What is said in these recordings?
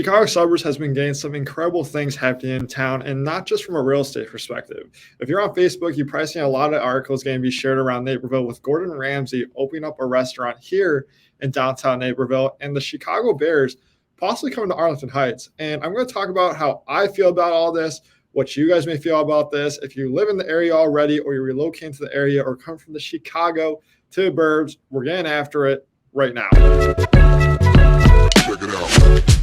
Chicago Suburbs has been getting some incredible things happening in town, and not just from a real estate perspective. If you're on Facebook, you've probably seen a lot of articles getting be shared around Naperville with Gordon Ramsay opening up a restaurant here in downtown Naperville, and the Chicago Bears possibly coming to Arlington Heights. And I'm going to talk about how I feel about all this, what you guys may feel about this. If you live in the area already, or you're relocating to the area, or come from the Chicago to the Burbs, we're getting after it right now. Check it out.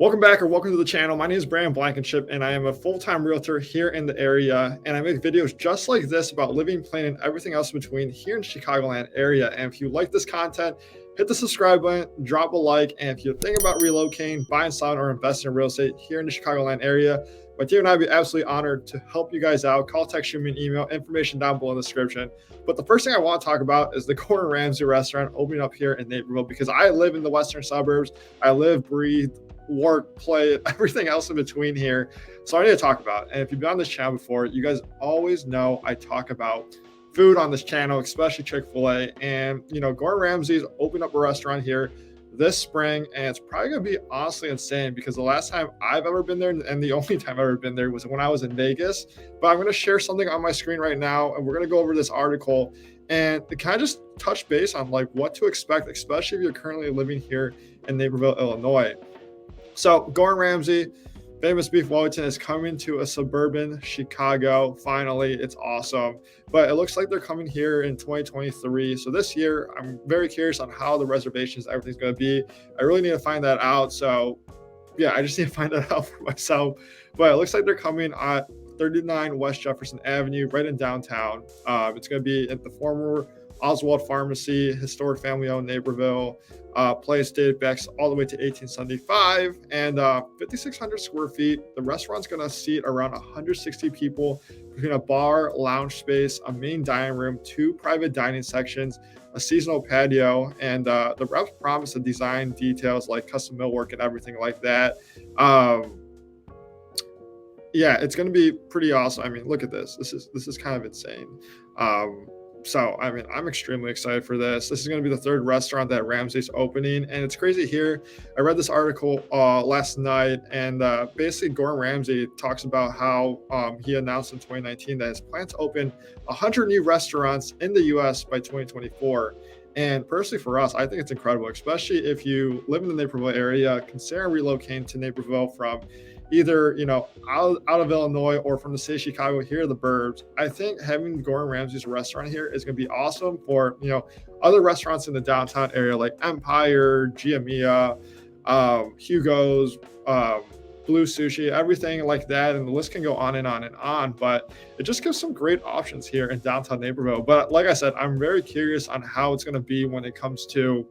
Welcome back, or welcome to the channel. My name is Blankenship, and I am a full-time realtor here in the area, and I make videos just like this about living, planning, and everything else in between here in the Chicagoland area. And if you like this content, hit the subscribe button, drop a like, and if you're thinking about relocating, buying, selling, or investing in real estate here in the Chicagoland area, my team and I would be absolutely honored to help you guys out. Call, text, shoot me an email, information down below in the description. But the first thing I want to talk about is the Gordon Ramsay restaurant opening up here in Naperville, because I live in the western suburbs. I live, breathe, work, play, everything else in between here. So I need to talk about it. And if you've been on this channel before, you guys always know I talk about food on this channel, especially Chick-fil-A. And, you know, Gordon Ramsay's opened up a restaurant here this spring, and it's probably going to be honestly insane, because the last time I've ever been there, and the only time I've ever been there, was when I was in Vegas. But I'm going to share something on my screen right now, and we're going to go over this article and kind of just touch base on like what to expect, especially if you're currently living here in Naperville, Illinois. So Gordon Ramsay, famous beef Wellington, is coming to a suburban Chicago. Finally, it's awesome. But it looks like they're coming here in 2023. So this year, I'm very curious on how the reservations, everything's going to be. I really need to find that out. So yeah, I just need to find that out for myself. But it looks like they're coming at 39 West Jefferson Avenue, right in downtown. It's going to be at the former Oswald Pharmacy, historic family-owned Naperville. Place dated back all the way to 1875, and 5,600 square feet. The restaurant's going to seat around 160 people between a bar, lounge space, a main dining room, 2 private dining sections, a seasonal patio, and the reps promise to design details like custom millwork and everything like that. Yeah, it's going to be pretty awesome. I mean, look at this. This is kind of insane. So, I mean, I'm extremely excited for this. This is going to be the 3rd restaurant that Ramsay's opening, and it's crazy here. I read this article last night, and basically Gordon Ramsay talks about how he announced in 2019 that his plan to open 100 new restaurants in the U.S. by 2024. And personally for us, I think it's incredible, especially if you live in the Naperville area, consider relocating to Naperville from either, you know, out of Illinois or from the city of Chicago here to the Burbs. I think having Gordon Ramsay's restaurant here is going to be awesome for, you know, other restaurants in the downtown area like Empire, Giamia, Hugo's, Blue Sushi, everything like that. And the list can go on and on and on, but it just gives some great options here in downtown Naperville. But like I said, I'm very curious on how it's going to be when it comes to,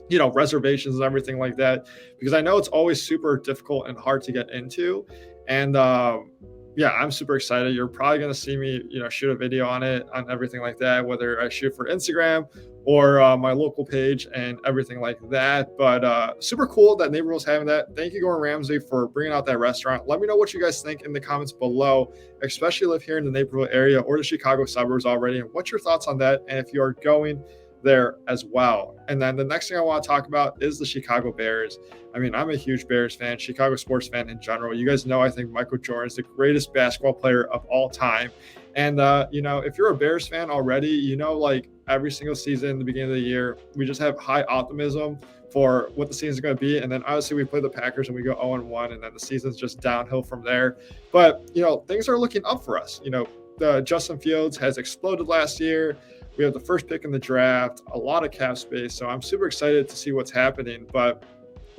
you know, reservations and everything like that, because I know it's always super difficult and hard to get into. And yeah, I'm super excited. You're probably going to see me, you know, shoot a video on it, on everything like that, whether I shoot for Instagram or my local page and everything like that. But super cool that Naperville's having that. Thank you, Gordon Ramsay, for bringing out that restaurant. Let me know what you guys think in the comments below, especially live here in the Naperville area or the Chicago suburbs already, and what's your thoughts on that, and if you are going there as well. And then the next thing I want to talk about is the Chicago Bears. I mean, I'm a huge Bears fan, Chicago sports fan in general. You guys know I think Michael Jordan is the greatest basketball player of all time. And, you know, if you're a Bears fan already, you know, like every single season in the beginning of the year, we just have high optimism for what the season is going to be. And then obviously we play the Packers and we go 0-1, and then the season's just downhill from there. But, you know, things are looking up for us. You know, Justin Fields has exploded last year. We have the first pick in the draft, a lot of cap space. So I'm super excited to see what's happening. But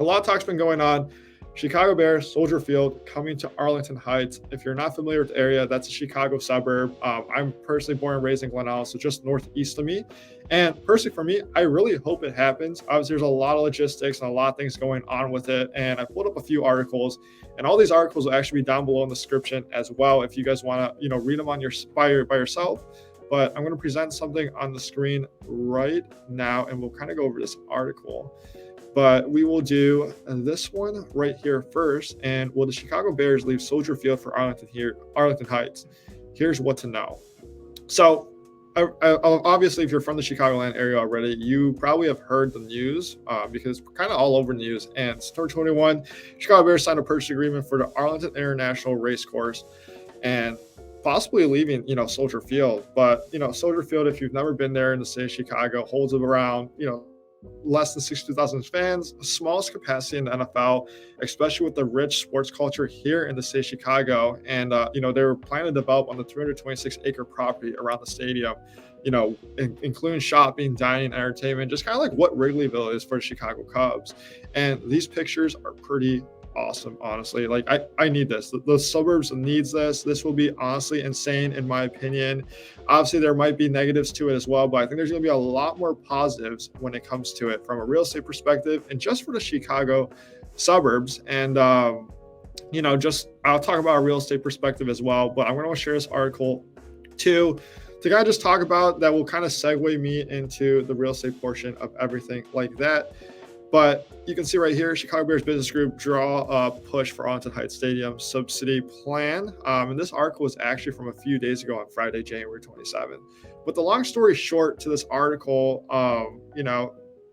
a lot of talk's been going on. Chicago Bears, Soldier Field, coming to Arlington Heights. If you're not familiar with the area, that's a Chicago suburb. I'm personally born and raised in Glen Allen, so just northeast of me. And personally for me, I really hope it happens. Obviously, there's a lot of logistics and a lot of things going on with it. And I pulled up a few articles, and all these articles will actually be down below in the description as well if you guys want to, you know, read them on your by yourself. But I'm going to present something on the screen right now, and we'll kind of go over this article. But we will do this one right here first. And will the Chicago Bears leave Soldier Field for Arlington Heights? Here's what to know. So obviously, if you're from the Chicagoland area already, you probably have heard the news because we're kind of all over the news. And September 21, Chicago Bears signed a purchase agreement for the Arlington International Racecourse, and possibly leaving, Soldier Field. But Soldier Field, if you've never been there in the city of Chicago, holds around less than 62,000 fans, smallest capacity in the NFL, especially with the rich sports culture here in the state of Chicago. And, they were planning to develop on the 326-acre property around the stadium, including shopping, dining, entertainment, just kind of like what Wrigleyville is for the Chicago Cubs. And these pictures are pretty awesome, honestly. Like I need this. The suburbs needs this. This will be honestly insane in my opinion. Obviously there might be negatives to it as well, but I think there's going to be a lot more positives when it comes to it from a real estate perspective and just for the Chicago suburbs. And just I'll talk about a real estate perspective as well, but I'm going to share this article to kind of just talk about that will kind of segue me into the real estate portion of everything like that. But you can see right here, Chicago Bears Business Group draw a push for Arlington Heights Stadium subsidy plan. And this article was actually from a few days ago on Friday, January 27th. But the long story short to this article,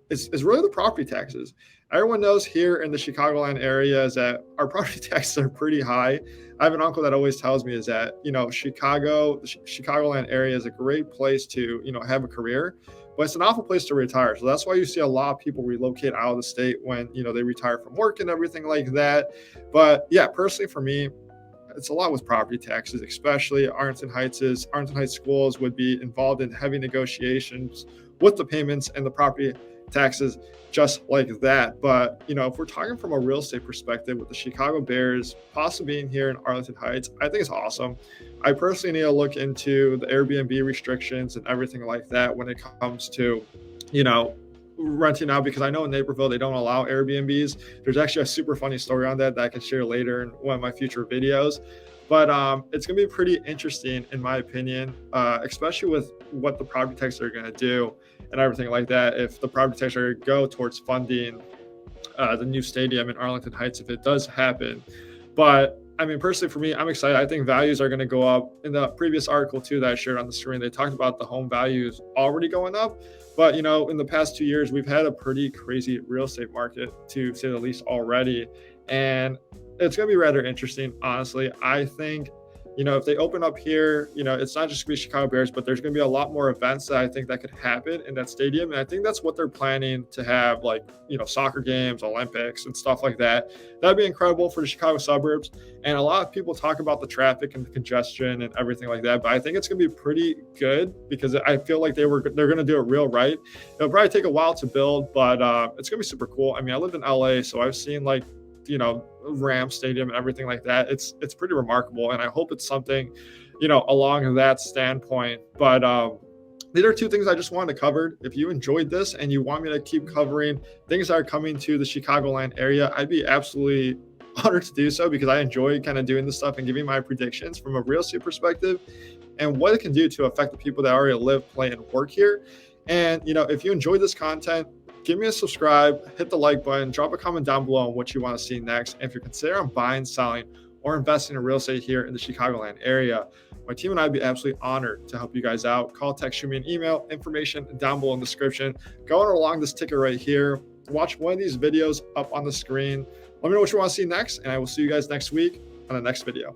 is really the property taxes. Everyone knows here in the Chicagoland area is that our property taxes are pretty high. I have an uncle that always tells me is that, the Chicagoland area is a great place to, have a career. But it's an awful place to retire. So that's why you see a lot of people relocate out of the state when, they retire from work and everything like that. But yeah, personally for me, it's a lot with property taxes, especially Arlington Heights schools would be involved in heavy negotiations with the payments and the property taxes just like that. But, if we're talking from a real estate perspective with the Chicago Bears possibly being here in Arlington Heights, I think it's awesome. I personally need to look into the Airbnb restrictions and everything like that when it comes to, renting out, because I know in Naperville, they don't allow Airbnbs. There's actually a super funny story on that I can share later in one of my future videos. But it's going to be pretty interesting, in my opinion, especially with what the property taxes are going to do and everything like that. If the property taxes are going to go towards funding the new stadium in Arlington Heights, if it does happen. But I mean, personally, for me, I'm excited. I think values are going to go up. In the previous article, too, that I shared on the screen, they talked about the home values already going up. But, in the past 2 years, we've had a pretty crazy real estate market, to say the least, already. And it's going to be rather interesting, honestly. I think, if they open up here, it's not just going to be Chicago Bears, but there's going to be a lot more events that I think that could happen in that stadium. And I think that's what they're planning to have, like, soccer games, Olympics and stuff like that. That'd be incredible for the Chicago suburbs. And a lot of people talk about the traffic and the congestion and everything like that. But I think it's going to be pretty good because I feel like they're going to do it real right. It'll probably take a while to build, but it's going to be super cool. I mean, I lived in LA, so I've seen Ram Stadium and everything like that. It's pretty remarkable, and I hope it's something, along that standpoint. But these are two things I just wanted to cover. If you enjoyed this and you want me to keep covering things that are coming to the Chicagoland area, I'd be absolutely honored to do so because I enjoy kind of doing this stuff and giving my predictions from a real estate perspective and what it can do to affect the people that already live, play, and work here. And, if you enjoyed this content, give me a subscribe, hit the like button, drop a comment down below on what you want to see next. And if you're considering buying, selling, or investing in real estate here in the Chicagoland area, my team and I would be absolutely honored to help you guys out. Call, text, shoot me an email, information down below in the description. Going along this ticket right here, watch one of these videos up on the screen. Let me know what you want to see next, and I will see you guys next week on the next video.